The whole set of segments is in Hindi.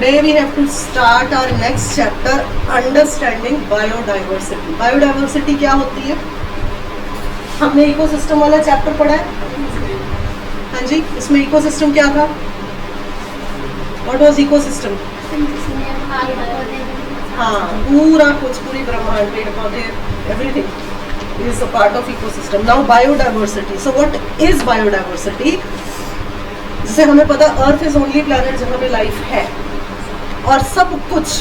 Today we have to start our next chapter, understanding biodiversity. Biodiversity क्या होती है? हमने इकोसिस्टम वाला चैप्टर पढ़ा है। हाँ जी, इसमें इकोसिस्टम क्या था? What was ecosystem? हाँ, पूरा कुछ, पूरी ब्रह्मांड, पेड़ पौधे, everything is a part of ecosystem. Now biodiversity. So what is biodiversity? जैसे हमें पता, अर्थ इज ओनली प्लैनेट जहाँ पे लाइफ है, और सब कुछ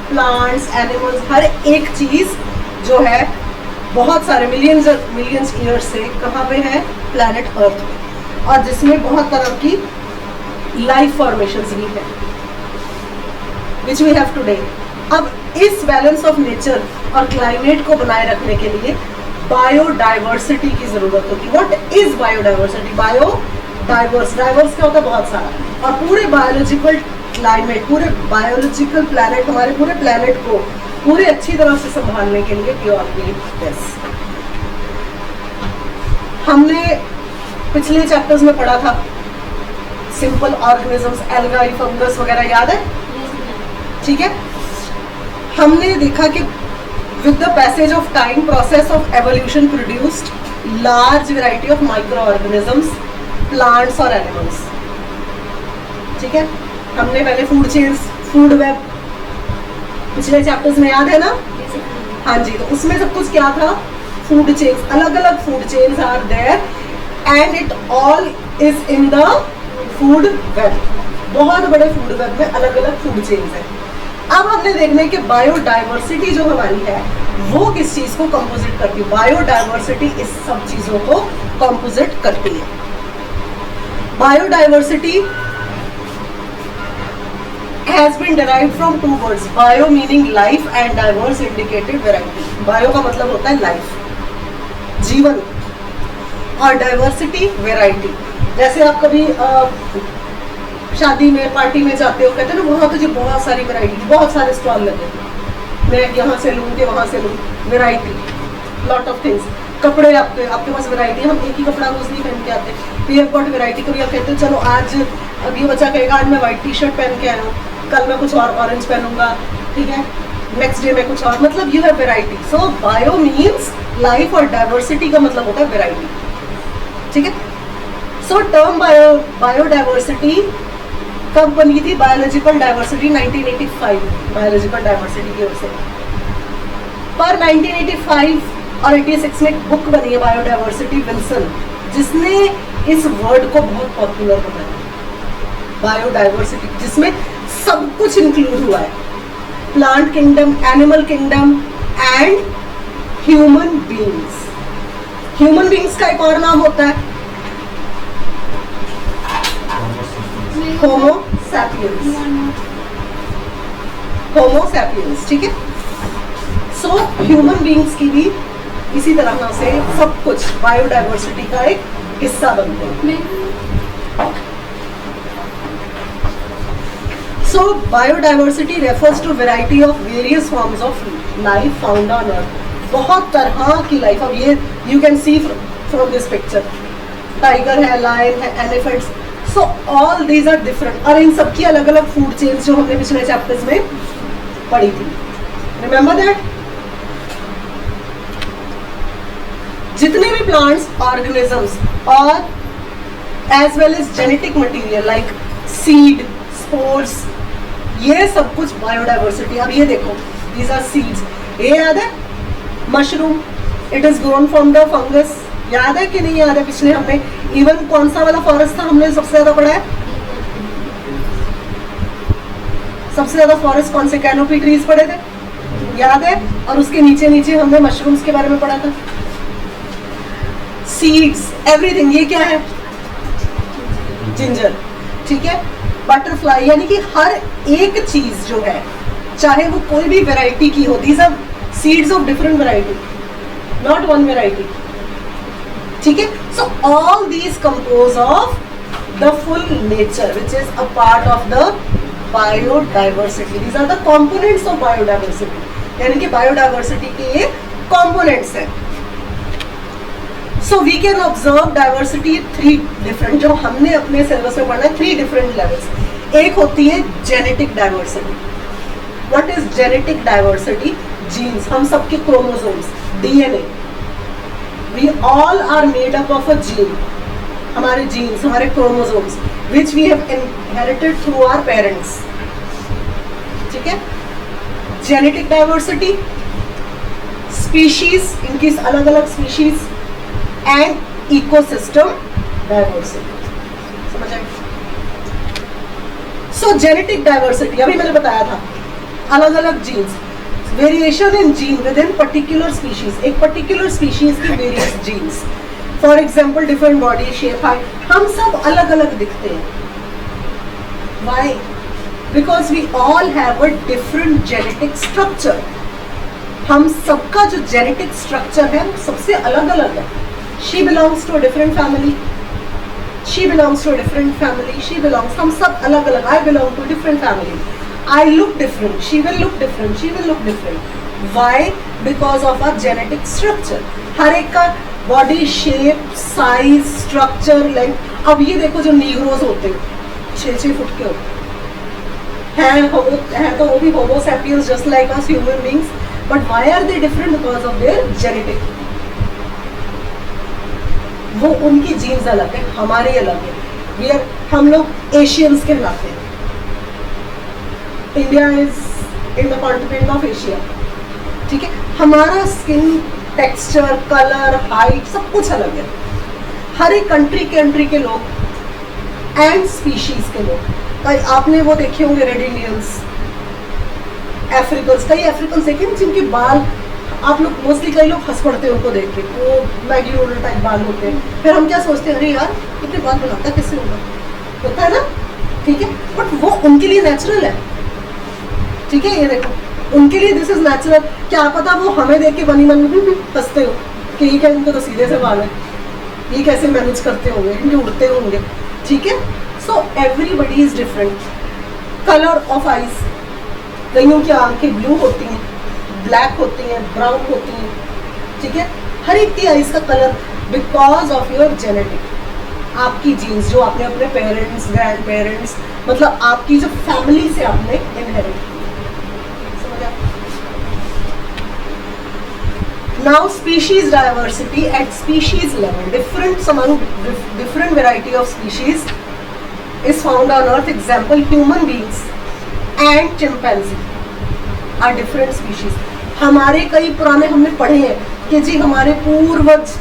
प्लांट्स, एनिमल्स, हर एक चीज जो है बहुत सारे मिलियंस ईयर्स से कहाँ पे है? प्लैनेट अर्थ पे, और जिसमें बहुत तरह की लाइफ फॉर्मेशंस भी है विच वी हैव टुडे। अब इस बैलेंस ऑफ नेचर और क्लाइमेट को बनाए रखने के लिए बायोडाइवर्सिटी की जरूरत होती है। What is biodiversity? डाइवर्स क्या होता है? बहुत सारा। और पूरे बायोलॉजिकल क्लाइमेट, पूरे बायोलॉजिकल प्लैनेट, हमारे पूरे प्लैनेट को पूरे अच्छी तरह से संभालने के लिए प्योरली दिस। हमने पिछले चैप्टर्स में पढ़ा था सिंपल ऑर्गेनिजम्स, एल्गाई, फंगस वगैरह, याद है? ठीक है। हमने देखा कि with the passage of time process of evolution produced large variety of micro organisms, plants और एनिमल्स। ठीक है। हमने पहले फूड चेन्स, फूड वेब पिछले चैप्टर्स में, याद है ना? हाँ जी। तो उसमें सब कुछ क्या था? फूड चेन्स, अलग अलग food chains are there and it all is in the food web. बहुत बड़े फूड वेब में अलग अलग फूड चेन्स है। अब हमने देखना है कि बायोडाइवर्सिटी जो हमारी है वो किस चीज को कंपोजिट करती है। बायोडाइवर्सिटी इस सब चीजों को कंपोजिट करती है। Biodiversity has been derived from two words, bio meaning life and diverse indicated variety. Bio का मतलब होता है लाइफ, जीवन, और डाइवर्सिटी वेराइटी। जैसे आप कभी शादी में, पार्टी में जाते हो, कहते हैं ना वहाँ तो जी बहुत सारी वेराइटी, बहुत सारे स्टॉल लगे, मैं यहाँ से लूँ कि वहाँ से लूँ, वेराइटी, लॉट ऑफ थिंग्स। कपड़े आपके पास वैरायटी, हम एक ही कपड़ा रोज नहीं पहन के आते, तो ये गॉट वैरायटी। कभी आप कहते हो चलो आज, अब ये बच्चा कहेगा आज मैं व्हाइट टी शर्ट पहन के आया हूँ, कल मैं कुछ और ऑरेंज पहनूंगा, ठीक है, नेक्स्ट डे में कुछ और, मतलब you have variety. So bio means life और डाइवर्सिटी का मतलब होता है वैरायटी। ठीक है। सो टर्म बायोडाइवर्सिटी कब बनी थी? बायोलॉजिकल डाइवर्सिटी 1985, बायोलॉजिकल डाइवर्सिटी की ओर से। पर 1985 और 86 में एक बुक बनी है बायोडाइवर्सिटी, विल्सन, जिसने इस वर्ड को बहुत पॉपुलर बनाया, बायोडाइवर्सिटी, जिसमें सब कुछ इंक्लूड हुआ है, plant kingdom, animal kingdom and human beings. Human beings का एक और नाम होता है होमो सैपियंस। होमो सैपियंस, ठीक है। सो ह्यूमन बीइंग्स की भी इसी तरह से सब कुछ बायोडाइवर्सिटी का एक हिस्सा बनते हैं। So biodiversity refers to variety of various forms of life found on earth. बहुत तरह की लाइफ, अब ये you can see from this picture, tiger है, लायन है, elephants, so all these are different, और इन सबकी अलग अलग फूड चेन्स जो हमने पिछले चैप्टर्स में पढ़ी थी। Remember that? जितने भी प्लांट्स, ऑर्गेनिजम्स और as well as genetic material like seed, spores, ये सब कुछ बायोडाइवर्सिटी। अब ये देखो, दीज आर सीड्स, ये याद है? Mushroom, it is grown from the fungus, याद है कि नहीं याद है? पिछले हमने इवन कौन सा वाला फॉरेस्ट था हमने सबसे ज्यादा पढ़ा है? सबसे ज्यादा फॉरेस्ट कौन से? कैनोपी ट्रीज पढ़े थे, याद है? और उसके नीचे नीचे हमने मशरूम्स के बारे में पढ़ा था, सीड्स, एवरीथिंग। ये क्या है? जिंजर, ठीक है। बटरफ्लाई, यानी कि हर एक चीज जो है, चाहे वो कोई भी वैरायटी की हो, these are seeds of different variety, not one variety. ठीक है। So all these compose of the full nature which is a part of the biodiversity. These are the components of biodiversity, यानी कि बायोडाइवर्सिटी के ये कंपोनेंट्स हैं। So we can observe diversity three different, जो हमने अपने सिलेबस में पढ़ना है, थ्री डिफरेंट लेवल्स। एक होती है genetic diversity. What is genetic diversity? Genes, हम सबके chromosomes, DNA, we all are made up of a gene. हमारे जीन्स, हमारे chromosomes which we have inherited through our parents. ठीक है, जेनेटिक डाइवर्सिटी, स्पीशीज, इनकी अलग अलग स्पीशीज, एंड इकोसिस्टम डाइवर्सिटी। समझ आए? सो जेनेटिक डाइवर्सिटी, अभी मैंने बताया था, अलग अलग genes, variation in gene within particular species, एक पर्टिकुलर स्पीशीज की various genes. For example different body shape, height, हम सब अलग अलग दिखते हैं। Why? Because we all have a different genetic structure. हम सबका जो जेनेटिक स्ट्रक्चर है वो सबसे अलग अलग है। She belongs to a different family, she belongs to a different family, she belongs, हम सब अलग अलग। I belong to different family, I look different, she will look different, she will look different. Why? Because of our genetic structure. हर एक का body shape, size, structure, length. अब ये देखो जो नीग्रोज होते हैं 6-6 फुट के होते हैं तो वो भी homo sapiens just like us human beings, but why are they different? Because of their genetic. वो उनकी जीन्स अलग है, हमारी अलग है। हम लोग एशियंस कहलाते हैं। India is in the continent of Asia. ठीक है, हमारा स्किन टेक्सचर, कलर, हाइट सब कुछ अलग है। हर एक कंट्री के लोग एंड स्पीशीज के लोग, आपने वो देखे होंगे रेड इंडियंस, अफ्रीकन्स, कई अफ्रीकन्स देखे जिनके बाल, आप लोग मोस्टली कई लोग हंस पड़ते हैं उनको देख के, वो मैगी रोलर टाइप बाल होते हैं। फिर हम क्या सोचते हैं, अरे यार इतने बाल बनाता कैसे होता है ना? ठीक है, बट वो उनके लिए नेचुरल है। ठीक है, ये देखो उनके लिए दिस इज नेचुरल। क्या पता वो हमें देख के बनी मन में हंसते हो कि ये क्या, इनको तो सीधे से बाल है, ये कैसे मैनेज करते होंगे, इनके उड़ते होंगे। ठीक है, so everybody is different. Colour of eyes, कईयों की आंखें ब्लू होती हैं, ब्लैक होती हैं, ब्राउन होती हैं। ठीक है, हर एक की आईज का colour because of your genetic, आपकी जीन्स जो आपने अपने पेरेंट्स, ग्रैंड पेरेंट्स, मतलब आपकी जो फैमिली से आपने इनहेरिट की। Now species diversity at species level, different variety of species is found on earth. Example, human beings and chimpanzee are different species. हमारे कई पुराने हमने पढ़े हैं कि जी हमारे पूर्वज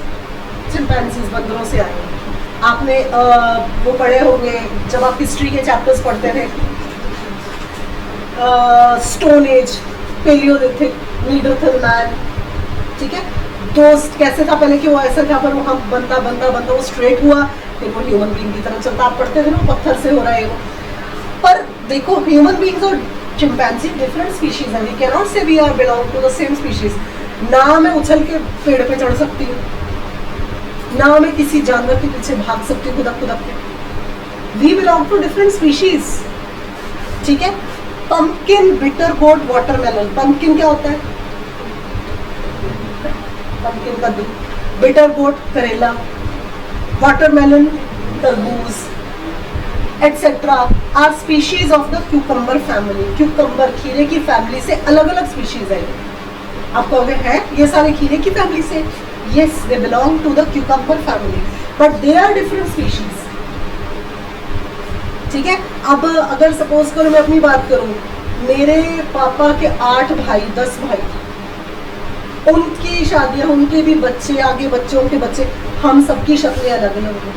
चिंपैंजीज, बंदरों से आए हैं। आपने वो पढ़े होंगे जब आप हिस्ट्री के चैप्टर्स पढ़ते थे, स्टोन एज, पेलियोलिथिक, नीडरथल मैन। ठीक है, दोस्त कैसे था पहले कि वो ऐसा था, पर वो हम बनता वो स्ट्रेट हुआ, फिर वो ह्यूमन बीइंग की तरह चलता। आप पढ़ते थे ना पत्थर से हो रहा है वो। पर देखो ह्यूमन बीइंग्स और चिंपैंजी डिफरेंट स्पीशीज है। We can not say we are belong to the same species. ना मैं उछल के पेड़ पे चढ़ सकती हूँ, ना मैं किसी जानवर के पीछे भाग सकती हूँ खुदक के। We belong to different species. ठीक है, pumpkin, bitter gourd, watermelon. Pumpkin क्या होता है? पंपकिन कद्दू, बिटर गोट करेला, वाटरमेलन तरबूज, etcetera are species of the cucumber family. Cucumber, खीरे की फैमिली से अलग अलग स्पीशीज है। आप कहोगे हैं ये सारे खीरे की फैमिली से? Yes, they belong to the cucumber family, but they are different species. ठीक है, अब अगर सपोज करो मैं अपनी बात करूं, मेरे पापा के 8 भाई 10 भाई, उनकी शादियां, उनके भी बच्चे, आगे बच्चों के बच्चे, हम सबकी शक्लें अलग अलग हैं।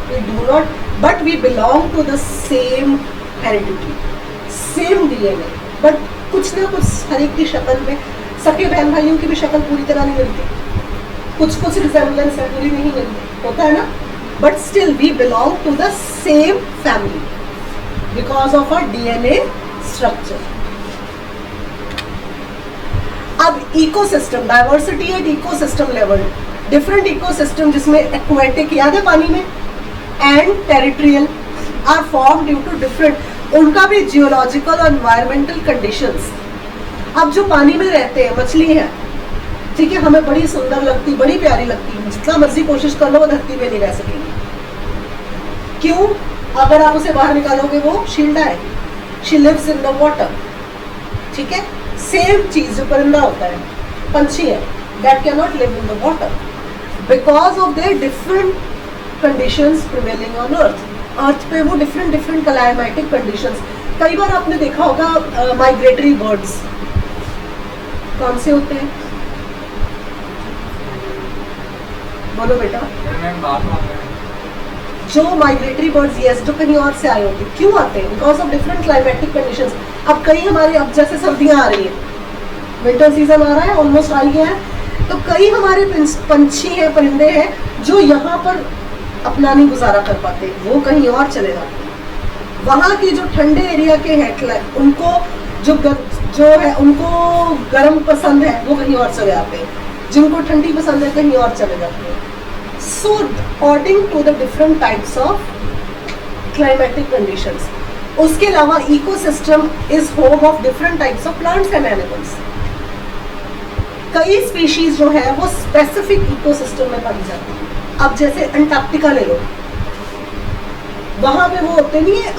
We do not, but we belong to the same heredity, same DNA, but कुछ ना कुछ हर एक की शक्ल में, सके बहन भाइयों की भी शक्ल पूरी तरह नहीं मिलती, कुछ रिजेम्बलेंस है, पूरी नहीं मिलती, होता है ना, but still we belong to the same family because of our DNA structure. अब ecosystem diversity at ecosystem level, different ecosystem जिसमें एक्वेटिक, याद है पानी में, and territorial are form due to different, उनका भी जियोलॉजिकल और एनवायरमेंटल कंडीशंस। अब जो पानी में रहते हैं, मछली है, ठीक है, हमें बड़ी सुंदर लगती, बड़ी प्यारी लगती है, जितना मर्जी कोशिश कर लो वो धरती पे नहीं रह सकेगी। क्यों? अगर आप उसे बाहर निकालोगे वो शील डाएगी, she lives in the water, ठीक है। सेम चीज जो परिंदा होता है, पंछी है, that can not live in the water because of their different conditions prevailing on earth. Earth पे वो डिफरेंट डिफरेंट क्लाइमेटिक कंडीशंस। कई बार आपने देखा होगा माइग्रेटरी बर्ड्स कौन से होते हैं, बोलो बेटा। जो माइग्रेटरी बर्ड्स, यस, जो कहीं और से आए होते हैं, क्यों आते हैं? Because of different climatic conditions. अब कई हमारे, अब जैसे सर्दियां आ रही है, विंटर सीजन आ रहा है, ऑलमोस्ट आ गया है, तो कई हमारे पंछी हैं, परिंदे हैं जो यहाँ पर अपना नहीं गुजारा कर पाते, वो कहीं और चले जाते हैं। वहाँ के जो ठंडे एरिया के हैं, उनको जो है उनको गर्म पसंद है, वो कहीं और चले जाते हैं। जिनको ठंडी पसंद है कहीं और चले जाते हैं। So according to the different types of climatic conditions. उसके अलावा ecosystem is home of different types of plants and animals. कई स्पीशीज जो है वो स्पेसिफिक इकोसिस्टम में पाई जाती है। अब जैसे अंटार्कटिका ले लो, वहां पे वो होते नहीं है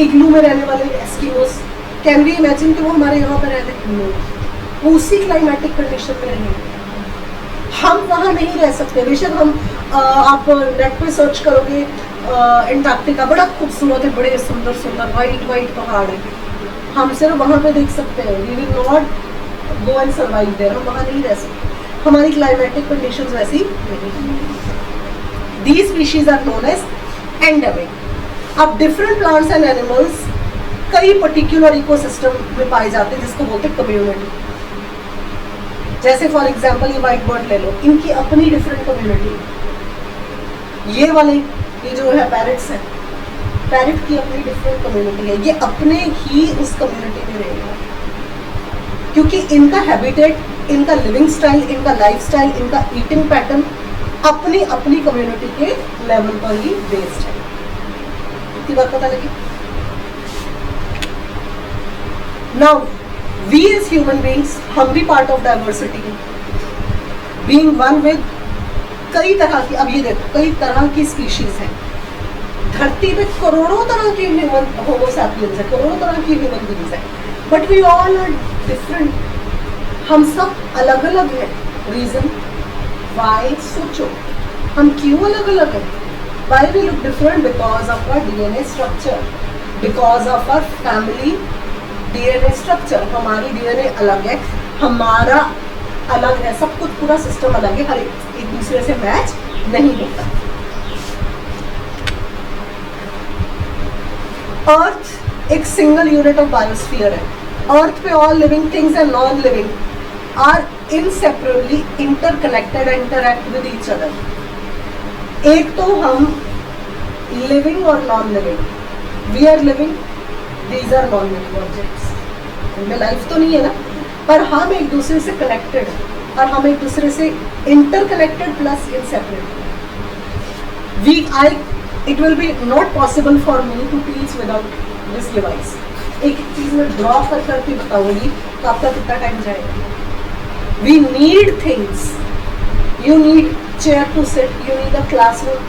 इग्लू में रहने वाले एस्किमोस। कैन वी इमेजिन कि वो हमारे यहाँ पर रहते हैं? उसी क्लाइमेटिक कंडीशन में रहेंगे। हम वहाँ नहीं रह सकते। बेशक हम आप नेट पे सर्च करोगे अंटार्कटिका, बड़ा खूबसूरत है, बड़े सुंदर सुंदर वाइट वाइट पहाड़ है, हम सिर्फ वहाँ पे देख सकते हैं। We will not go and survive there, हम वहाँ नहीं रह सकते, हमारी क्लाइमेटिक कंडीशंस वैसी नहीं। These species are known as endemic. अब डिफरेंट प्लांट्स एंड एनिमल्स कई पर्टिकुलर इकोसिस्टम में पाए जाते हैं, जिसको बोलते हैं कम्युनिटी। जैसे फॉर एग्जाम्पल ये व्हाइट बर्ड ले लो, इनकी अपनी डिफरेंट कम्युनिटी। ये वाले, ये जो है पैरट्स हैं, पैरट की अपनी डिफरेंट कम्युनिटी है, ये अपने ही उस कम्युनिटी में रहेगा, क्योंकि इनका हैबिटेट, इनका लिविंग स्टाइल, इनका लाइफ स्टाइल, इनका ईटिंग पैटर्न अपनी अपनी कम्युनिटी के लेवल पर ही बेस्ड है। इतनी बात पता लगी? Now we as human beings, हम भी पार्ट ऑफ डाइवर्सिटी हैं, बीइंग वन विद कई तरह की, अब ये देखो कई तरह की स्पीशीज हैं धरती पे, करोड़ों तरह के ह्यूमन होमो सैपियंस है, करोड़ों तरह की ह्यूमन बीइंग्स है, but we all are different. हम सब अलग अलग हैं। Reason why? सोचो हम क्यों अलग अलग हैं? Why we look different? Because of our DNA structure, because of our family DNA structure. हमारी डीएनए अलग है, हमारा अलग है, सब कुछ पूरा सिस्टम अलग है, हर एक दूसरे से मैच नहीं होता। अर्थ एक सिंगल यूनिट ऑफ बायोस्फीयर है। अर्थ पे all living things and non living are inseparably interconnected and interact with each other. एक तो हम लिविंग और non living, we are living, these are non living objects. इनमें लाइफ तो नहीं है ना, पर हम एक दूसरे से कनेक्टेड हैं और हम एक दूसरे से interconnected plus inseparable. It will be not possible for me to teach without this device. एक चीज में ड्रॉ कर करके बताऊंगी तो आपका कितना टाइम जाएगा। We need things, you need chair to sit, you need a classroom.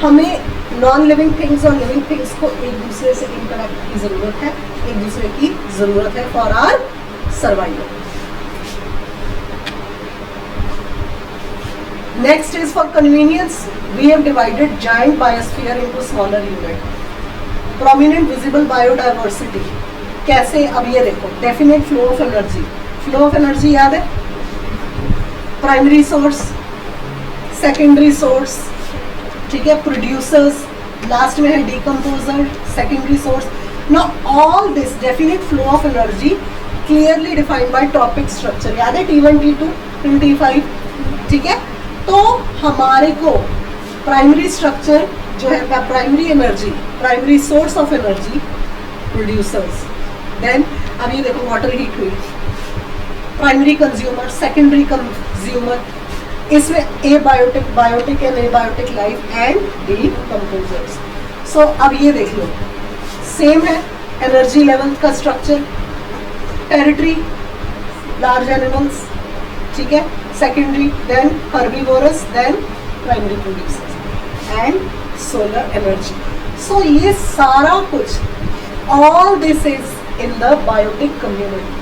हमें नॉन लिविंग थिंग्स और लिविंग थिंग्स को एक दूसरे से इंटरैक्ट की जरूरत है, एक दूसरे की जरूरत है for our survival. Next is for convenience we have divided giant biosphere into smaller unit. Prominent visible biodiversity कैसे? अब ये देखो, definite flow of energy. Flow of energy याद है? प्राइमरी सोर्स, सेकेंडरी सोर्स, ठीक है, प्रोड्यूसर्स, लास्ट में है decomposer, secondary source. Now all this definite flow of energy clearly defined by topic structure. याद है T1, T2, T5, ठीक है। तो हमारे को प्राइमरी स्ट्रक्चर जो है, primary energy, primary source of energy, producers. Then अब ये देखो वाटर हीट हुई, प्राइमरी कंज्यूमर, सेकेंडरी कंज्यूमर, इसमें biotic and abiotic life and decomposers. So अब ये देख लो, सेम है एनर्जी लेवल का स्ट्रक्चर। टेरिटरी, लार्ज एनिमल्स, ठीक है, secondary, then herbivorous, then primary producers and solar energy. So ये सारा कुछ, all this is in the biotic community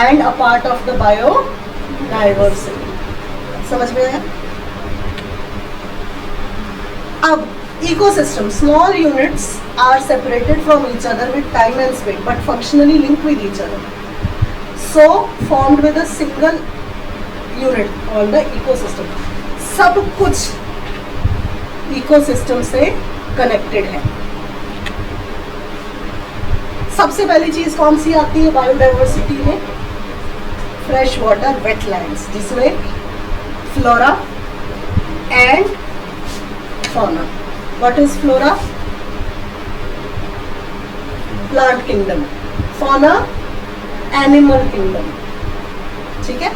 and a part of the biodiversity. समझ में आया? अब ecosystem, small units are separated from each other with time and space but functionally linked with each other, so formed with a single unit called the ecosystem. सब कुछ ecosystem से connected है. सबसे पहली चीज कौन सी आती है बायोडाइवर्सिटी में? फ्रेश वाटर वेटलैंड्स, जिसमें flora and fauna. What is flora? Plant kingdom. Fauna animal kingdom. ठीक है.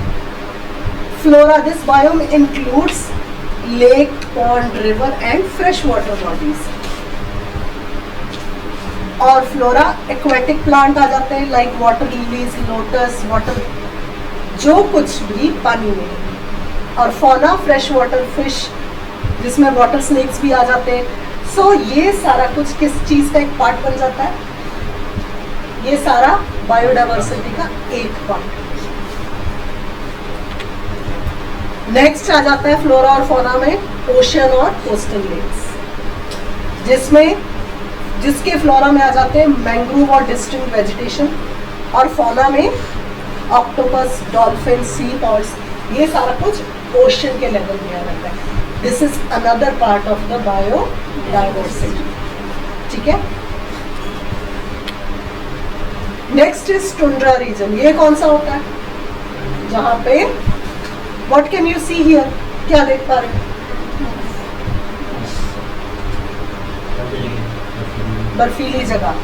Flora, this biome includes lake, pond, river and fresh water bodies. और फ्लोरा एक्वेटिक प्लांट आ जाते हैं like water lilies, lotus, water, जो कुछ भी पानी में है. और फौना फ्रेश वाटर फिश, जिसमें वाटर स्नेक्स भी आ जाते हैं. सो ये सारा कुछ किस चीज का एक पार्ट बन जाता है? ये सारा बायोडाइवर्सिटी का एक पार्ट. नेक्स्ट आ जाता है फ्लोरा और फौना में ओशन और कोस्टल लेक्स, जिसके फ्लोरा में आ जाते हैं मैंग्रोव और डिस्टिंक्ट वेजिटेशन, और फौना में ऑक्टोपस, डॉल्फिन, सी पॉड्स. ये सारा कुछ ओशन के लेवल में आ जाता है. This is another part of the biodiversity. ठीक है. Next is tundra region. ये कौन सा होता है? जहां पे what can you see here? क्या देख पा रहे हैं? बर्फीली जगह.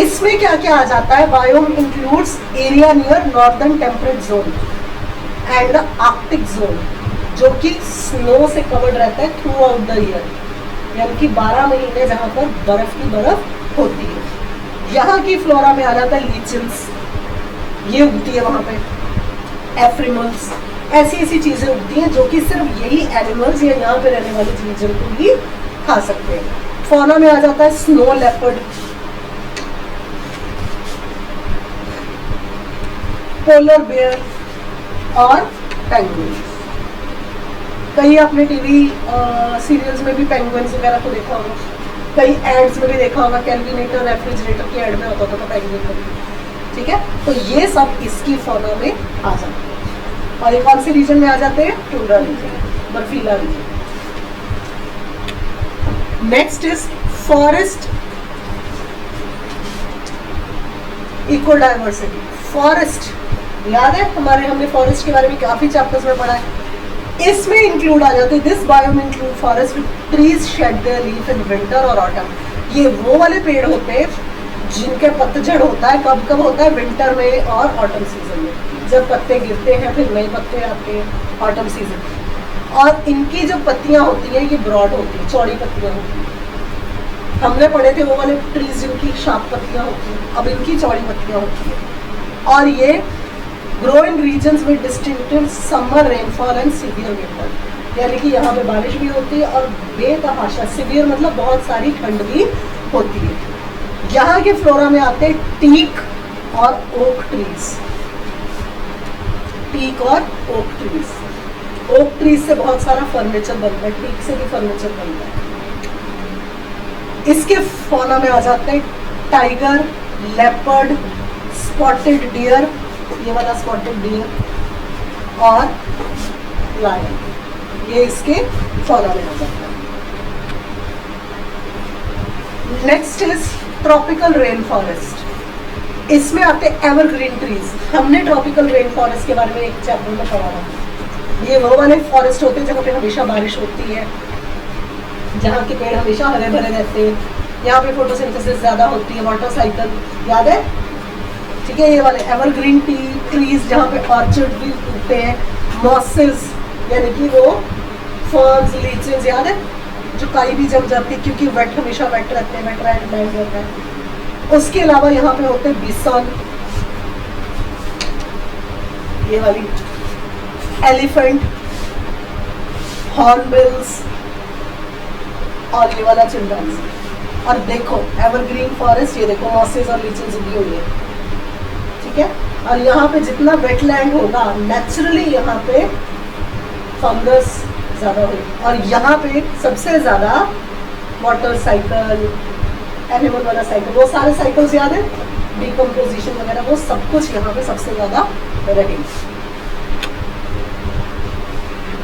इसमें क्या क्या आ जाता है? Biome includes area near northern temperate zone and the Arctic zone, जो कि स्नो से कवर्ड रहता है थ्रू आउट द ईयर, यानी कि 12 महीने जहाँ पर बर्फ की बर्फ होती है. यहाँ की फ्लोरा में आ जाता है लीचन्स, ये उगती है वहाँ पे. एफ्रिमल्स, ऐसी ऐसी चीजें उगती हैं जो कि सिर्फ यही एनिमल्स या यहाँ पे रहने वाले जीव जंतु ही खा सकते हैं. फौना में आ जाता है स्नो लेपर्ड, पोलर बेयर और पेंगुइन. कई आपने टीवी सीरियल्स में भी पेंगुइन्स वगैरह को देखा होगा, कई एड्स में भी देखा होगा. कैलविनेटर रेफ्रिजरेटर के एड में होता था पेंगुइन का. ठीक है. तो ये सब इसकी फौना में आ जाते हैं. और ये कौन से रीजन में आ जाते हैं? टुंड्रा रीजन, बर्फीला region. Next is forest ecodiversity. Forest याद है हमारे, हमने फॉरेस्ट के बारे में काफी चैप्टर्स में पढ़ा है. इसमें इंक्लूड आ जाते हैं this biome include forest trees shade there leaf in winter और ऑटम. ये वो वाले पेड़ होते हैं जिनके पतझड़ होता है. कब कब होता है? विंटर में और ऑटम सीजन में, जब पत्ते गिरते हैं फिर नए पत्ते आते हैं ऑटम सीजन. और इनकी जो पत्तियां होती हैं ये ब्रॉड होती हैं, चौड़ी पत्तियां होती हैं. हमने पढ़े थे वो वाले ट्रीज जिनकी शार्प पत्तियां होती हैं, अब इनकी चौड़ी पत्तियां होती हैं. और ये grow in regions with distinctive summer rainfall and severe winter, यानी कि यहाँ पे बारिश भी होती है और बेतहाशा, सीवियर मतलब बहुत सारी ठंड भी होती है. यहाँ के फ्लोरा में आते हैं टीक और ओक ट्रीज. टीक और ओक ट्रीज. ओक ट्रीज से बहुत सारा फर्नीचर बनता है, टीक से भी फर्नीचर बनता है. इसके फौना में आ जाते हैं टाइगर, लेपर्ड, स्पॉटेड डियर, ये वाला स्पॉटेड डियर और लायन. ये इसके फौना में आ जाता है. Next is tropical rain forest. इसमें आते हैं एवरग्रीन ट्रीज. हमने ट्रॉपिकल रेन फॉरेस्ट के बारे में एक चैप्टर में पढ़ा था. ये वो वाले फॉरेस्ट होते हैं जहाँ पे हमेशा बारिश होती है, जहाँ के पेड़ हमेशा हरे भरे रहते हैं, यहाँ पे फोटोसिंथेसिस ज़्यादा होती है, वाटर साइकिल याद है. ठीक है. ये वाले एवरग्रीन ट्रीज जहाँ पे ऑर्चर्ड भी उगते हैं. मॉसेस यानी कि वो फर्न्स, लीचेस याद है, जो काई भी जम जाती है क्योंकि वेट हमेशा वेट रहते हैं, वेट लैंड रहता है. उसके अलावा यहाँ पे होते हैं बिसन, ये वाली एलिफेंट, हॉर्नबिल्स, और ये वाला चिंपांजी। और देखो एवरग्रीन फॉरेस्ट, ये देखो मॉसेस और लीचेस उगी हुई है, ठीक है। और यहाँ पे जितना वेटलैंड होगा नेचुरली यहाँ पे फंगस ज़्यादा होगी। और यहाँ पे सबसे ज़्यादा वाटर साइकिल, एनिमल वाला साइकिल, वो सारे साइकिल्स याद है, डिकम्पोजिशन वगैरह, वो सब कुछ यहाँ पे सबसे ज़्यादा रहेगी।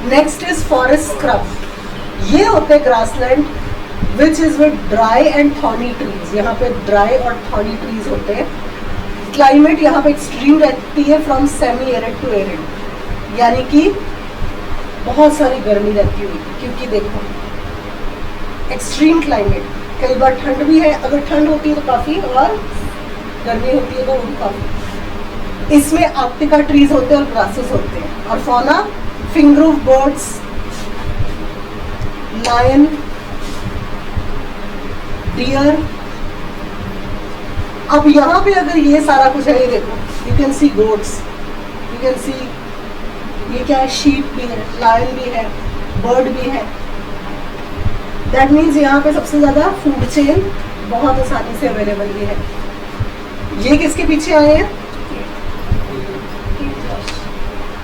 Next is forest scrub. ये होते हैं grassland which is with dry and thorny trees. यहाँ पे ड्राई और थॉर्नी ट्रीज होते हैं। क्लाइमेट यहाँ पे एक्सट्रीम रहती है from semi arid to arid, यानी कि बहुत सारी गर्मी रहती है, क्योंकि देखो एक्सट्रीम क्लाइमेट, कई बार ठंड भी है, अगर ठंड होती है तो काफ़ी, और गर्मी होती है तो वो भी काफ़ी। इसमें आर्कटिका ट्रीज होते हैं और ग्रासेस होते हैं। और फौना फिंगरूफ बर्ड्स, लायन, डियर। अब यहाँ पे अगर ये सारा कुछ है, ये देखो you can C goats, you can सी, ये क्या है, शीप भी है, लायन भी है, बर्ड भी है। दैट मीन्स यहाँ पे सबसे ज़्यादा फूड चेन बहुत आसानी से अवेलेबल भी है। ये किसके पीछे आए हैं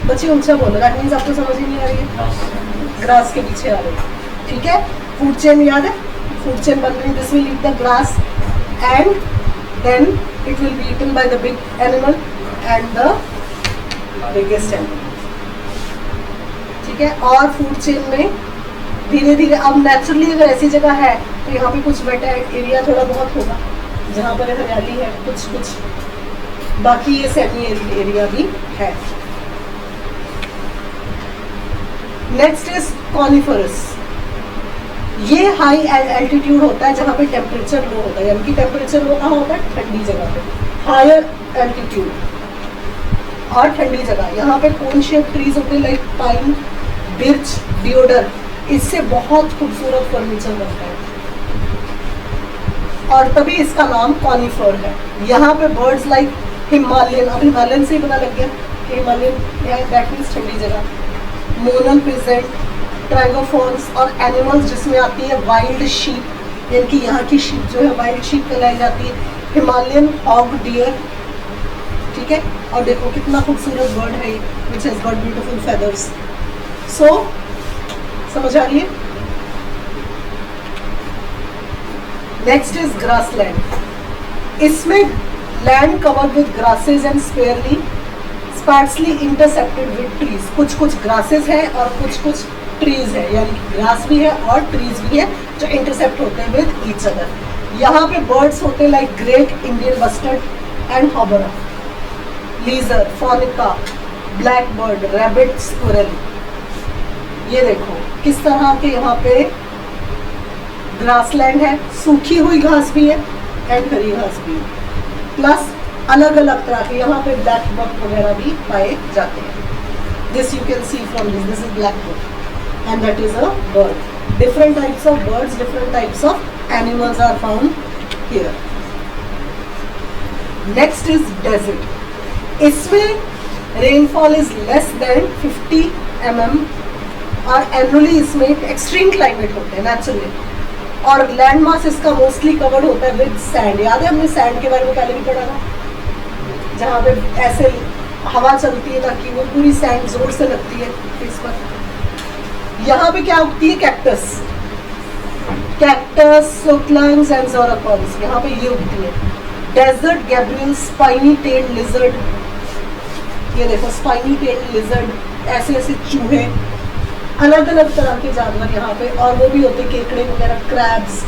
बच्चे, ऊंचा बोलो, दैट मीन्स आपको समझ ही नहीं आ रही है, ग्रास के पीछे आ रहे हैं, ठीक है। फूड चेन याद है, फूड चेन बन रही, this will eat the grass and then it will be eaten by the big animal and the biggest animal, ठीक है। और फूड चेन में धीरे धीरे, अब नेचुरली अगर ऐसी जगह है तो यहाँ पे कुछ वेट एरिया थोड़ा बहुत होगा जहाँ पर हरियाली है, कुछ कुछ, बाकी ये सेमी एरिया भी है। Next is coniferous. ये हाई एल्टीट्यूड होता है जहाँ पे टेम्परेचर लो होता है, यानी कि टेम्परेचर लो कहाँ होता है, ठंडी जगह पे, हायर एल्टीट्यूड और ठंडी जगह। यहाँ पे कोन शेप ट्रीज होते हैं लाइक पाइन, बिर्च, डियोडर, इससे बहुत खूबसूरत फर्नीचर बनता है और तभी इसका नाम कॉनिफर है। यहाँ पे बर्ड्स लाइक हिमालयन, अब हिमालयन से ही पता लग गया कि हिमालयन दैट मीन्स ठंडी जगह, मोनल पिजेंट, ट्राइगोफॉर्न्स, और एनिमल्स जिसमें आती है वाइल्ड शीप, यानी कि यहाँ की शीप जो है वाइल्ड शीप कहलाई जाती है, हिमालयन हॉग, डियर, ठीक है। और देखो कितना खूबसूरत बर्ड है, which has got beautiful feathers. So समझ आ रही है। Next is grassland. इसमें land covered with grasses and sparsely intercepted with trees. कुछ कुछ ग्रासेस है और कुछ कुछ ट्रीज है, यानी कि ग्रास भी है और ट्रीज भी है जो इंटरसेप्ट होते हैं विद ईच अदर। यहाँ पे बर्ड्स होते हैं like great Indian bustard and houbara, lizard, फोनिका, ब्लैक बर्ड, रैबिट, स्क्विरल। ये देखो किस तरह के यहाँ पे ग्रासलैंड है, सूखी हुई घास भी है एंड हरी घास भी है, प्लस अलग अलग तरह के यहाँ पे ब्लैक बक वगैरह भी पाए जाते हैं। This you can see from this is black buck and that is a bird. Different types of birds, different types of animals are found here. Next is desert. इसमें rainfall is less than 50 mm और एनुअली इसमें एक्सट्रीम क्लाइमेट होते हैं नेचुरली, और लैंड मास इसका मोस्टली कवर्ड होता है विद सैंड। याद है हमने सैंड के बारे में पहले भी पढ़ा था, जहाँ पे ऐसे हवा चलती है ताकि वो पूरी सैंड जोर से लगती है फेस पर। यहाँ पे क्या उगती है, कैक्टस, कैक्टस, सोक्लांग्स एंड जोराकॉन्स, यहाँ पे ये उगती है। Desert gerbil, spiny tailed lizard, ये देखो स्पाइनी टेल्ड लिजर्ड, ऐसे ऐसे चूहे, अलग अलग तरह के जानवर यहाँ पे, और वो भी होते केकड़े वगैरह, क्रैब्स,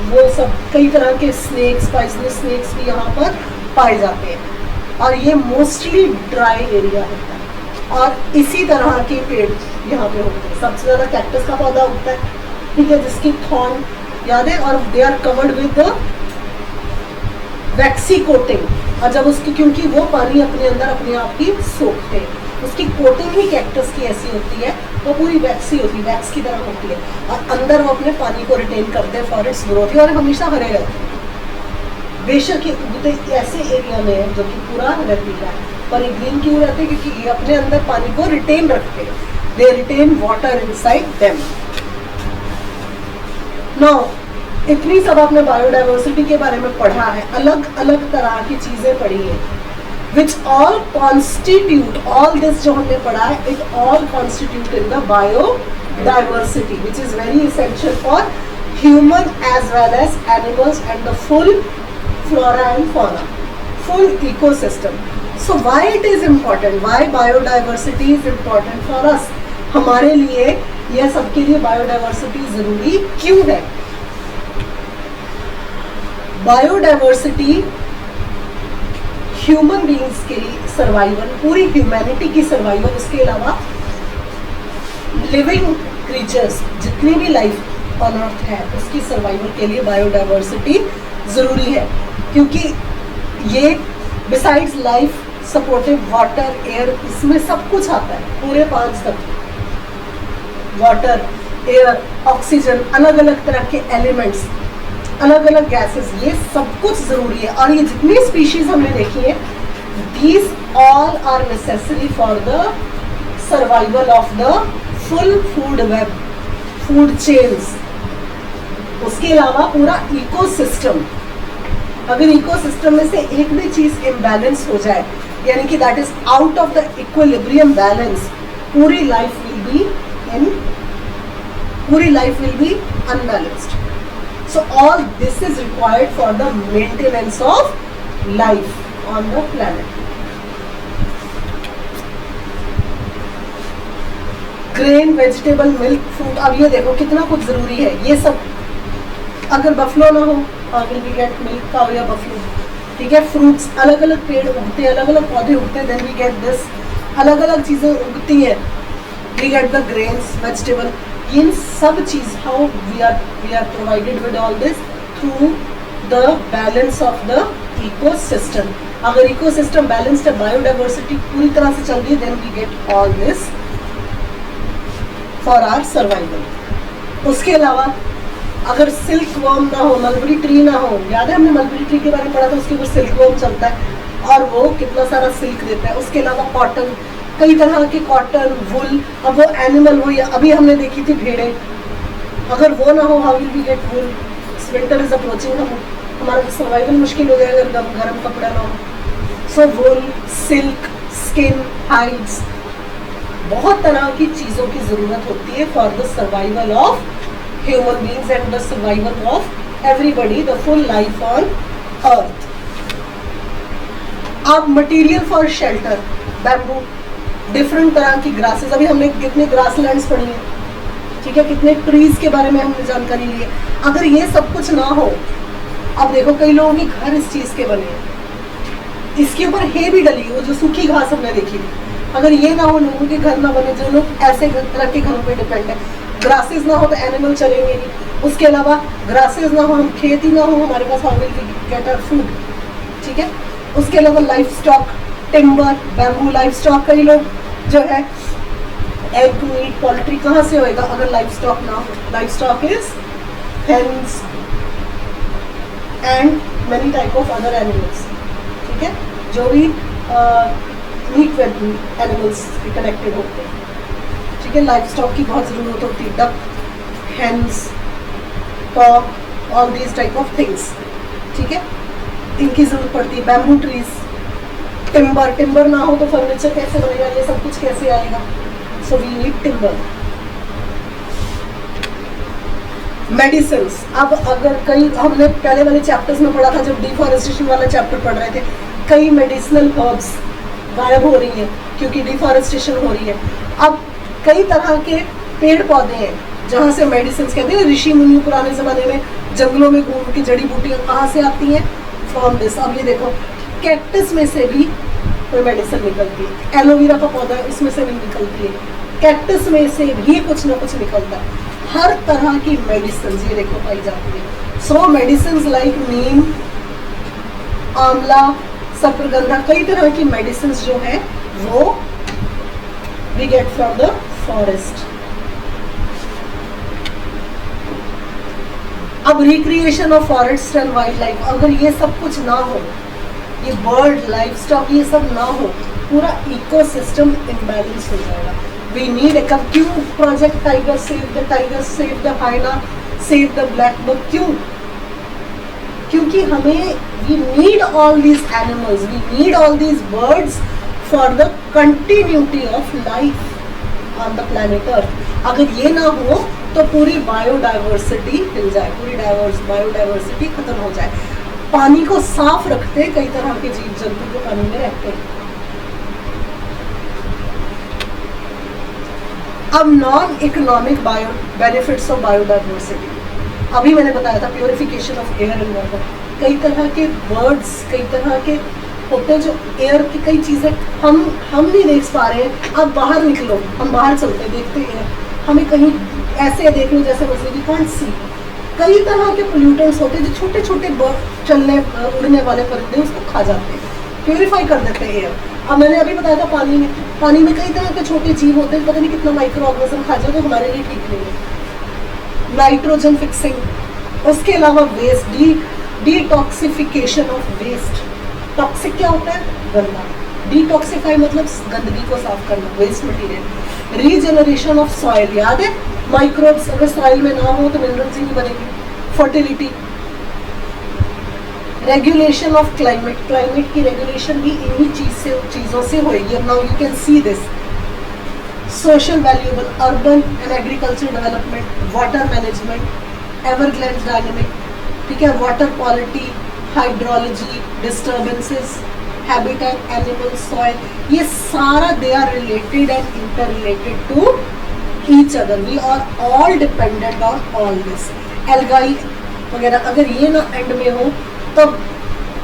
वो सब, कई तरह के स्नेक्स, पॉइजनस स्नेक्स भी यहाँ पर पाए जाते हैं। और ये मोस्टली ड्राई एरिया होता है और इसी तरह के पेड़ यहाँ पे होते हैं। सबसे ज़्यादा कैक्टस का पौधा होता है, ठीक है, जिसकी थॉर्न याद है, और they are covered with waxy coating. और जब उसकी, क्योंकि वो पानी अपने अंदर अपने आप ही सोखते हैं, उसकी कोटिंग ही कैक्टस की ऐसी होती है, वो पूरी वैक्सी होती है, वैक्स की तरह होती है, और अंदर वो अपने पानी को रिटेन करते हैं फॉर इट्स ग्रोथ, और हमेशा हरे रहते हैं। बेशक ये उगते ऐसे एरिया में है जो कि पूरा रेतीला है, पर ये ग्रीन क्यों रहते हैं, क्योंकि ये अपने अंदर पानी को रिटेन रखते हैं, they retain water inside them. Now इतनी सब आपने बायोडाइवर्सिटी के बारे में पढ़ा है, अलग अलग तरह की चीजें पढ़ी है, which all constitute, all this जो हमने पढ़ा है, it all constitute in the biodiversity, which is very essential for human as well as animals and the full flora and fauna, full ecosystem. So why it is important? Why biodiversity is important for us? हमारे लिए, यह सबके लिए बायोडाइवर्सिटी जरूरी क्यों है? बायोडाइवर्सिटी ह्यूमन बीइंग्स के लिए सर्वाइवल, पूरी ह्यूमैनिटी की सर्वाइवल, उसके अलावा लिविंग क्रीचर्स जितनी भी लाइफ ऑन अर्थ है उसकी सर्वाइवल के लिए बायोडाइवर्सिटी ज़रूरी है, क्योंकि ये besides life supportive water air, इसमें सब कुछ आता है, पूरे 5 तत्व, वाटर एयर ऑक्सीजन, अलग अलग तरह के एलिमेंट्स, अलग अलग गैसेस, ये सब कुछ ज़रूरी है। और ये जितनी स्पीशीज हमने देखी है, these all are necessary for the survival of the full food web, food chains. उसके अलावा पूरा इकोसिस्टम, अगर इकोसिस्टम में से एक भी चीज इम्बैलेंस हो जाए, यानी कि that is out of the equilibrium balance, पूरी life will be unbalanced. So all this is required for the maintenance of life on the planet. Grain, vegetable, milk, fruit, अब ये देखो कितना कुछ जरूरी है। ये सब अगर बफलो ना हो, will we get milk cow या बफलो, ठीक है। फ्रूट्स, अलग अलग पेड़ उगते हैं, अलग अलग पौधे उगते हैं, then we get this, अलग अलग चीजें उगती हैं, we get the grains, vegetable, इन सब चीज, how we are provided with all this through the balance of the ecosystem. अगर इकोसिस्टम बैलेंस्ड है, बायोडाइवर्सिटी पूरी तरह से चल रही है, then we get all this for our survival. उसके अलावा अगर सिल्क वर्म ना हो, मलबरी ट्री ना हो, याद है हमने मलबरी ट्री के बारे में पढ़ा था, उसके ऊपर सिल्क वर्म चलता है और वो कितना सारा सिल्क देता है। उसके अलावा कॉटन, कई तरह के कॉटन, वुल, अब वो एनिमल हो या अभी हमने देखी थी भेड़ें, अगर वो ना हो, how will we get wool? Winter is approaching, हमारा सर्वाइवल मुश्किल हो जाएगा अगर गर्म कपड़ा ना हो। So wool, silk, skin, hides, बहुत तरह की चीज़ों की ज़रूरत होती है for the survival of human beings and the survival of everybody, the full life on earth. अब material for shelter, bamboo, different तरह की ग्रासेस, अभी हमने कितने ग्रासलैंड्स पढ़ी हैं, ठीक है, कितने ट्रीज के बारे में हमने जानकारी ली है। अगर ये सब कुछ ना हो, अब देखो कई लोगों के घर इस चीज के बने हैं, इसके ऊपर है भी डली, वो जो सूखी घास हमने देखी थी, अगर ये ना हो, लोगों के घर ना बने, जो लोग ऐसे तरह के घरों पे डिपेंड है, ग्रासेस ना हो तो एनिमल चलेंगे नहीं। उसके अलावा ग्रासेस ना हो, हम खेती ना हो, हमारे पास how will we get our food, ठीक है। उसके अलावा livestock, timber, bamboo, livestock, कई लोग जो है एग, मीट, पोल्ट्री कहाँ से होएगा अगर लाइफ स्टॉक ना हो? Livestock is hens and many type of other animals, ठीक है, जो भी मीट एनिमल्स से कनेक्टेड होते हैं, ठीक है। लाइफ स्टॉक की बहुत ज़रूरत होती है, duck, hens, cock, all these type of things, ठीक है, इनकी ज़रूरत पड़ती है। बैम्बू ट्रीज, टिम्बर, टिम्बर ना हो तो फर्नीचर कैसे बनेगा, ये सब कुछ कैसे आएगा? So we need timber. Medicines, अब अगर कई, हमने पहले वाले चैप्टर्स में पढ़ा था, जब डिफॉरेस्टेशन वाला चैप्टर पढ़ रहे थे, कई मेडिसिनल हर्ब्स गायब हो रही हैं क्योंकि डिफॉरेस्टेशन हो रही है। अब कई तरह के पेड़ पौधे हैं जहाँ से मेडिसिन, कहते हैं ऋषि मुनि पुराने ज़माने में जंगलों में घूम के जड़ी बूटियाँ कहाँ से आती हैं? From this. अब ये देखो, कैक्टस में से भी कोई मेडिसिन निकलती है, एलोवेरा का पौधा है उसमें से भी निकलती है, कैक्टस में से भी कुछ ना कुछ निकलता है। हर तरह की मेडिसिन ये देखो पाई जाती है। सो मेडिसिन लाइक नीम, आंवला, सफरगंधा, कई तरह की मेडिसिन जो है वो we get from the forest. अब recreation of forest and wildlife, अगर ये सब कुछ ना हो, ये बर्ड लाइफ स्टॉक ये सब ना हो, पूरा इकोसिस्टम इम्बैलेंस हो जाएगा। वी नीड, क्यों project tiger save the hyena save the black buck. क्यों? क्योंकि हमें we need all these animals, we need all these birds for the continuity of life on the planet earth. अगर ये ना हो तो पूरी बायोडाइवर्सिटी हिल जाए, पूरी बायोडाइवर्सिटी खत्म हो जाए। पानी को साफ रखते कई तरह के जीव जंतु जो पानी में रहते हैं। अब non economic bio benefits of biodiversity, अभी मैंने बताया था purification of air and water. कई तरह के बर्ड्स, कई तरह के होते हैं जो एयर की कई चीज़ें हम नहीं देख पा रहे हैं। अब बाहर निकलो, हम बाहर चलते देखते हैं, हमें कहीं ऐसे देख लो जैसे बस वी कांट सी। कई तरह के पोल्यूटेंट्स होते हैं जो छोटे छोटे चलने उड़ने वाले परिंदे उसको खा जाते हैं, प्योरीफाई कर देते हैं एयर। अब मैंने अभी बताया था पानी में कई तरह के छोटे जीव होते हैं, पता नहीं कितना माइक्रो ऑर्गेनिज्म खा जाते, हमारे लिए ठीक नहीं है। नाइट्रोजन फिक्सिंग, उसके अलावा waste, detoxification of waste. Toxic क्या होता है? गंदा। डिटॉक्सिफाई मतलब गंदगी को साफ करना, waste material. Regeneration of soil, याद है माइक्रोब्स अगर सॉइल में ना हो तो मिनरल्स ही नहीं बनेंगे। Fertility, regulation of climate, climate की रेगुलेशन भी इन्हीं चीज़ों से होगी। Now you can see this. Social valuable, urban and agriculture development, water management, Everglades dynamic, ठीक है, water quality, hydrology, disturbances, habitat, animal, soil, ये सारा they are related and interrelated to each other. We are all dependent on all this. Algae वगैरह अगर ये ना एंड में हो तब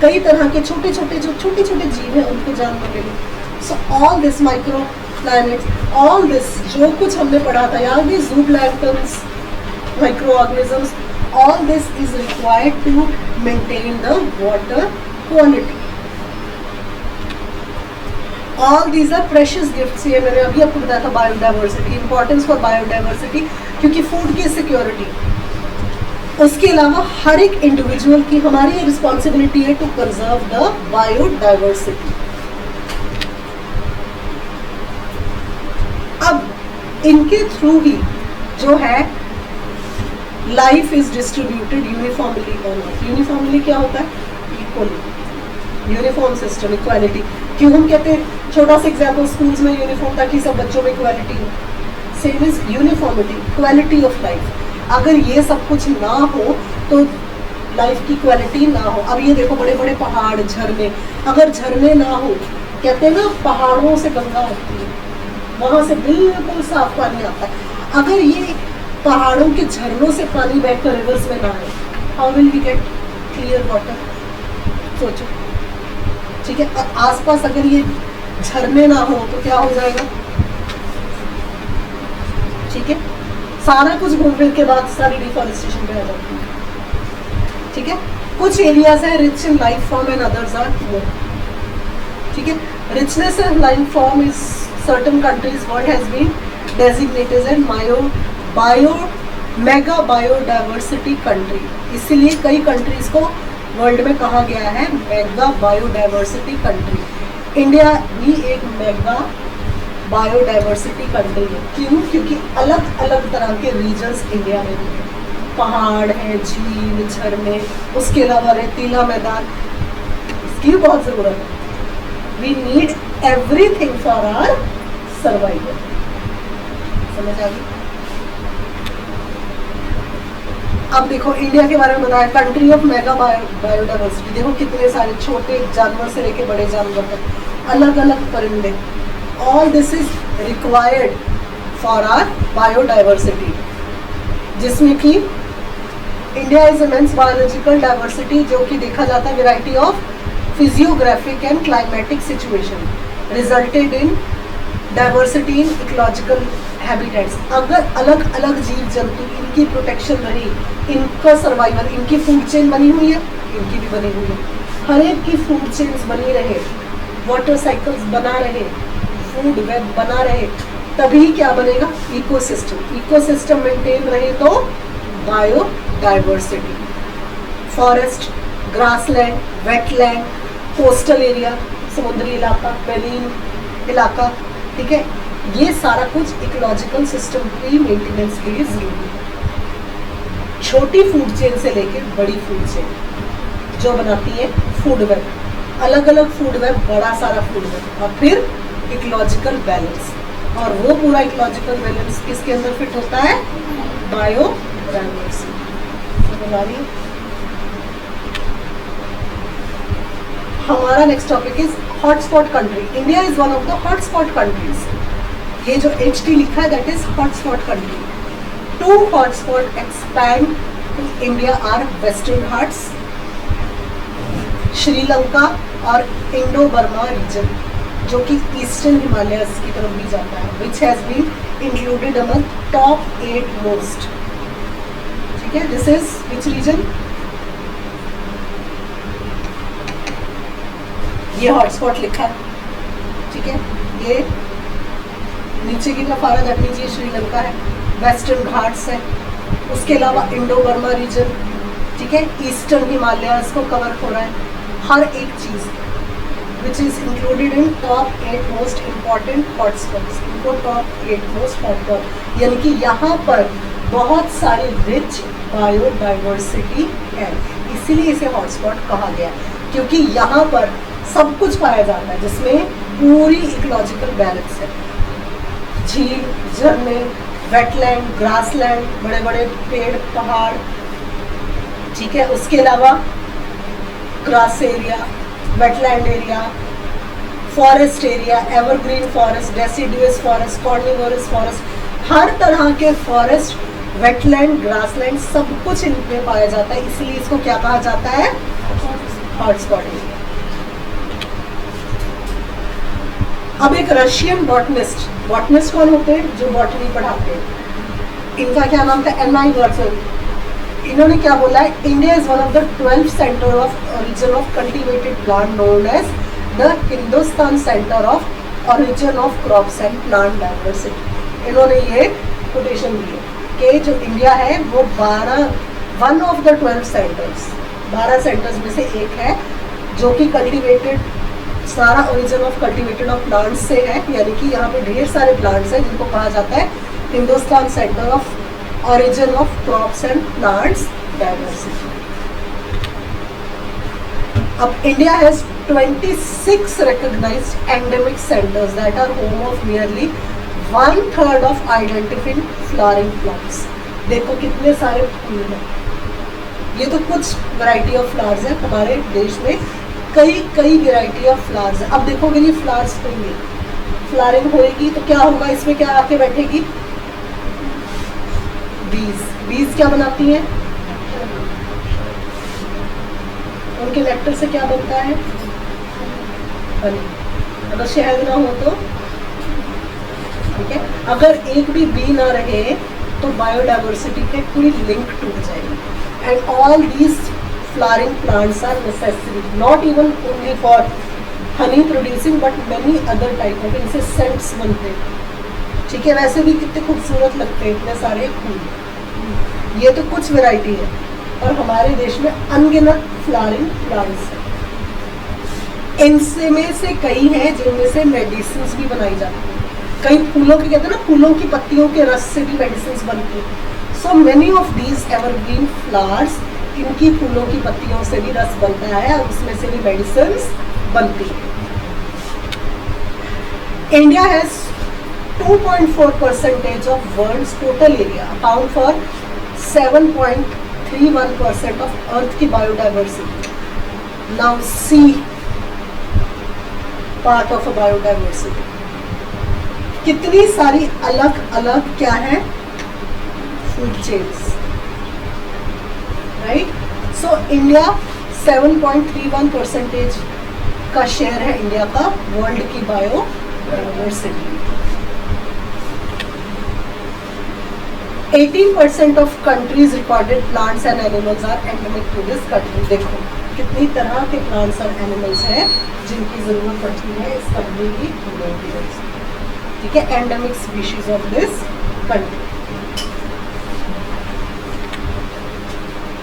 कई तरह के छोटे छोटे जीव हैं उनको जान मिलेगी। So all this micro planets, all this जो कुछ हमने पढ़ा था, याद है, जू planktons, micro organisms, all this is required to maintain the water quality. All these are precious gifts। ये मैंने अभी आपको बताया था बायोडाइवर्सिटी, इंपॉर्टेंस फॉर बायोडाइवर्सिटी, क्योंकि फूड की सिक्योरिटी, उसके अलावा हर एक इंडिविजुअल की हमारी रिस्पॉन्सिबिलिटी है टू कंजर्व द बायोडाइवर्सिटी। अब इनके थ्रू ही जो है life is distributed uniformly on earth. Uniformly क्या होता है? Equally, uniform system, equality. क्यों हम कहते हैं, छोटा सा एग्जाम्पल, स्कूल्स में यूनिफॉर्म ताकि सब बच्चों में इक्वालिटी हो। Same is uniformity, quality of life. अगर ये सब कुछ ना हो तो लाइफ की क्वालिटी ना हो। अब ये देखो बड़े बड़े पहाड़, झरने, अगर झरने ना हो, कहते हैं ना पहाड़ों से गंगा आती है, वहाँ से बिल्कुल साफ पानी आता है। अगर ये पहाड़ों के झरनों से पानी बहकर रिवर्स में ना आए, how will we get clear water? सोचो, ठीक है। और आसपास अगर ये झरने ना हो तो क्या हो जाएगा? ठीक है, सारा कुछ घूम फिर के बाद सारी डिफॉरेस्टेशन पे आ जाती है। ठीक है, कुछ एरियाज है rich in life form and others are poor. ठीक है, richness in life form is certain countries world has been designated as mega biodiversity country. इसीलिए कई कंट्रीज को वर्ल्ड में कहा गया है मेगा बायोडाइवर्सिटी कंट्री। इंडिया भी एक मेगा बायोडाइवर्सिटी कंट्री है। क्यों? क्योंकि अलग अलग तरह के रीजन्स इंडिया में भी हैं। पहाड़ है, झील, झरने, उसके अलावा रेतीला मैदान, इसकी बहुत ज़रूरत है। We need everything for our survival. समझ आ गई? अब देखो इंडिया के बारे में बताया, कंट्री ऑफ मेगा बायोडाइवर्सिटी। देखो कितने सारे छोटे जानवर से लेके बड़े जानवर तक, अलग अलग परिंदे। All this is required for our biodiversity, जिसमें कि India is immense biological diversity, जो कि देखा जाता है variety of physiographic and climatic situation resulted in diversity in ecological habitats. अगर अलग अलग जीव जंतु, इनकी प्रोटेक्शन रही, इनका सर्वाइवल, इनकी फूड चेन बनी हुई है, इनकी भी बनी हुई है, हर एक की फूड चेन्स बनी रहे, वाटर साइकिल्स बना रहे, फूड वेब बना रहे, तभी क्या बनेगा? इकोसिस्टम। इकोसिस्टम मेंटेन रहे तो biodiversity. Forest, grassland, wetland, coastal area, समुद्री इलाका, मैरीन इलाका, ठीक है, ये सारा कुछ इकोलॉजिकल सिस्टम की मेंटेनेंस के लिए जरूरी है। छोटी फूड चेन से लेके बड़ी फूड चेन जो बनाती है फूड वेब, अलग अलग फूड वेब, बड़ा सारा फूड वेब, और फिर इकोलॉजिकल बैलेंस। और वो पूरा इकोलॉजिकल बैलेंस किसके अंदर फिट होता है? बायोडायवर्सिटी। हमारा next topic is hotspot country. India is one of the hotspot countries. ये जो HT लिखा है that is hotspot country. 2 hotspot expand to India are Western Ghats, Sri Lanka और इंडो बर्मा रीजन, जो कि ईस्टर्न हिमालयस की तरफ भी जाता है, which has been included among top 8 most. ठीक है, दिस इज विच रीजन? ये हॉटस्पॉट लिखा है, ठीक है, ये नीचे की तरफ आ रहा है, दैट मीन्स ये श्रीलंका है, वेस्टर्न घाट्स है, उसके अलावा इंडो बर्मा रीजन, ठीक है, ईस्टर्न हिमालयस को कवर हो रहा है, हर एक चीज which is included in top 8 most important hotspots. इनको टॉप 8 मोस्ट हॉटस्पॉट, यानी कि यहाँ पर बहुत सारी रिच बायोडाइवर्सिटी है, इसीलिए इसे हॉटस्पॉट कहा गया, क्योंकि यहाँ पर सब कुछ पाया जाता है जिसमें पूरी इकोलॉजिकल बैलेंस है। झील, झरने, वेटलैंड, ग्रासलैंड, बड़े बड़े पेड़, पहाड़, ठीक है, उसके अलावा grass area, wetland area, forest area, evergreen forest, deciduous forest, carnivorous forest, हर तरह के फॉरेस्ट, वेटलैंड, ग्रासलैंड, सब कुछ इनमें पाया जाता है, इसलिए इसको क्या कहा जाता है? Hotspot area. अब एक रशियन बॉटनिस्ट, बॉटनिस्ट कौन होते हैं? जो बॉटनी पढ़ाते हैं। इनका क्या नाम था? N.I. वर्सन। इन्होंने क्या बोला है? India is one of the 12 centre of origin of cultivated plant known as the Hindustan centre of origin of crops and plant diversity. इन्होंने ये कोटेशन दी है कि जो इंडिया है वो 1 ऑफ द 12 सेंटर्स, 12 सेंटर्स में से एक है जो कि कल्टिवेटेड, सारा origin of cultivated of plants से है, यानी कि यहाँ पे ढेर सारे प्लांट्स हैं जिनको कहा जाता है Hindustan centre of origin of crops and plants diversity. अब India has 26 recognized endemic centers that are home of nearly 1/3 of identified flowering plants। देखो कितने सारे फूल हैं। ये तो कुछ वैरायटी ऑफ फ्लावर्स है, हमारे देश में कई वैरायटी ऑफ फ्लावर्स है। अब देखोगे ये फ्लावर्स होंगे, फ्लावरिंग होएगी तो क्या होगा? इसमें क्या आके बैठेगी? बीज। बीज क्या बनाती हैं? उनके नेक्टर से क्या बनता है? हनी। अगर शहद ना हो तो ठीक है, अगर एक भी बी ना रहे तो बायोडाइवर्सिटी पे पूरी लिंक टूट जाएगी। And all these flowering plants are necessary not even only for honey producing but many other type of, इनसे scents बनते हैं, ठीक है, वैसे भी कितने खूबसूरत लगते हैं इतने सारे फूल। ये तो कुछ वैरायटी है और हमारे देश में अनगिनत फ्लावरिंग प्लांट्स हैं। इनसे में से कई हैं जिनमें से मेडिसिन भी बनाई जाती है। कई फूलों के, कहते हैं ना, फूलों की पत्तियों के रस से भी मेडिसिन बनती है। So many of these evergreen flowers, इनकी फूलों की पत्तियों से भी रस बनता है और उसमें से भी मेडिसिन बनती है। India has 2.4% of world's total area, account for 7.31% of earth की biodiversity. Now see part of a biodiversity, कितनी सारी अलग अलग क्या है? Food chains, right. So India 7.31% का शेयर है इंडिया का वर्ल्ड की biodiversity. 18% of countries recorded plants and animals are endemic to this country. देखो कितनी तरह के प्लांट्स और एनिमल्स हैं जिनकी जरूरत पड़ती है इस कंट्री की, ठीक है, endemic species of this country.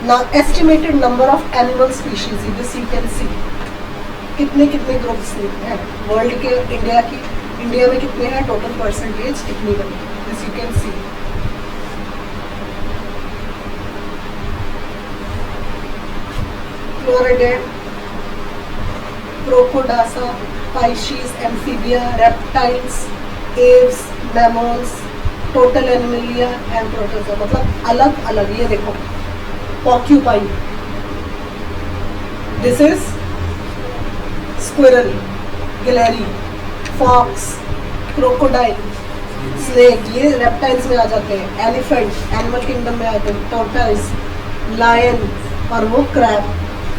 Now estimated number of animal species, this you can see, कितने ग्रुप्स हैं वर्ल्ड के, इंडिया में कितने हैं, टोटल परसेंटेज कितनी बनी, this you can C. Floridid, Crocodasa, Pisces, Amphibia, Reptiles, Aves, Mammals, Total Animalia and Protozoa. मतलब अलग अलग, ये देखो Porcupine, this is Squirrel, गिलहरी, Fox, Crocodile, Snake, ये reptiles में आ जाते हैं. Elephant, Animal Kingdom में आते हैं. Tortoise, Lion और वो Crab.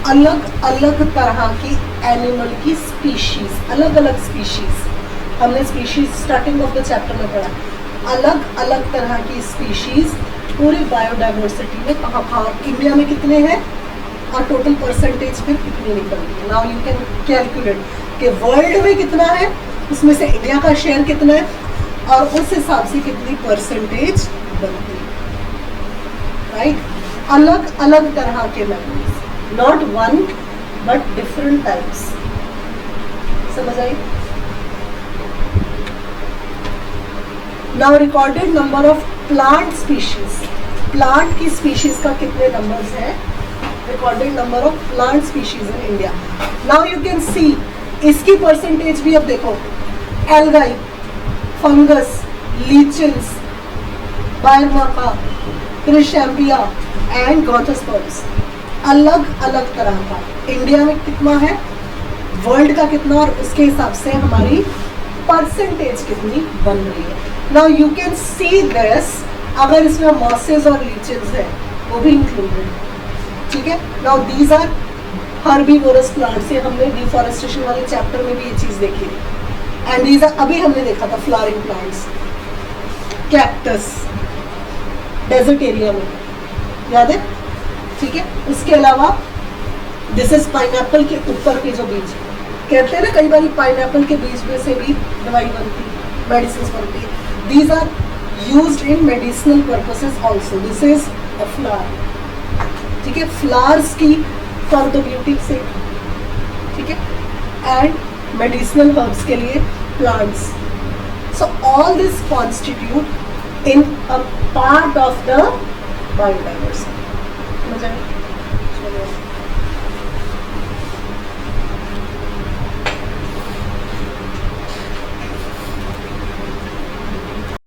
अलग अलग तरह की एनिमल की स्पीशीज, अलग अलग स्पीशीज, हमने species starting of the chapter में पढ़ा. अलग अलग तरह की स्पीशीज पूरी बायोडाइवर्सिटी में कहाँ कहाँ, इंडिया में कितने हैं और टोटल परसेंटेज फिर कितनी निकलती है. नाउ यू कैन कैलकुलेट कि वर्ल्ड में कितना है, उसमें से इंडिया का शेयर कितना है और उस हिसाब से कितनी परसेंटेज बनती है. राइट, अलग अलग तरह के mammals, not one but different types. समझ आई? Now recorded number of plant species, plant की स्पीशीज का कितने नंबर्स है? Recorded number of plant species in India. Now you can see इसकी परसेंटेज भी अब देखो. एल्गाई, फंगस, लीचेंस, बायोमाका, क्रिसैंथिया एंड गॉथोस्पर्म्स, अलग अलग तरह का. इंडिया में कितना है, वर्ल्ड का कितना, और उसके हिसाब से हमारी परसेंटेज कितनी बन रही है. Now you can see this, अगर इसमें मॉसेस और लीचेस है वो भी इंक्लूडेड. ठीक है. Now these are herbivorous plants. ये हमने डिफॉरेस्टेशन वाले चैप्टर में भी ये चीज देखी थी. एंड दीज आर, अभी हमने देखा था flowering plants, cactus, desert area में, याद है? ठीक है. उसके अलावा दिस इज पाइनएप्पल के ऊपर के जो बीज, कहते हैं ना कई बार पाइनएप्पल के बीज में से भी दवाई बनती है, मेडिसिन बनती है. These are used in medicinal purposes also. This is a flower. ठीक है. फ्लावर्स की फॉर द ब्यूटी से, ठीक है, एंड मेडिसिनल हर्ब्स के लिए plants. So all this constitute in a part of the biodiversity.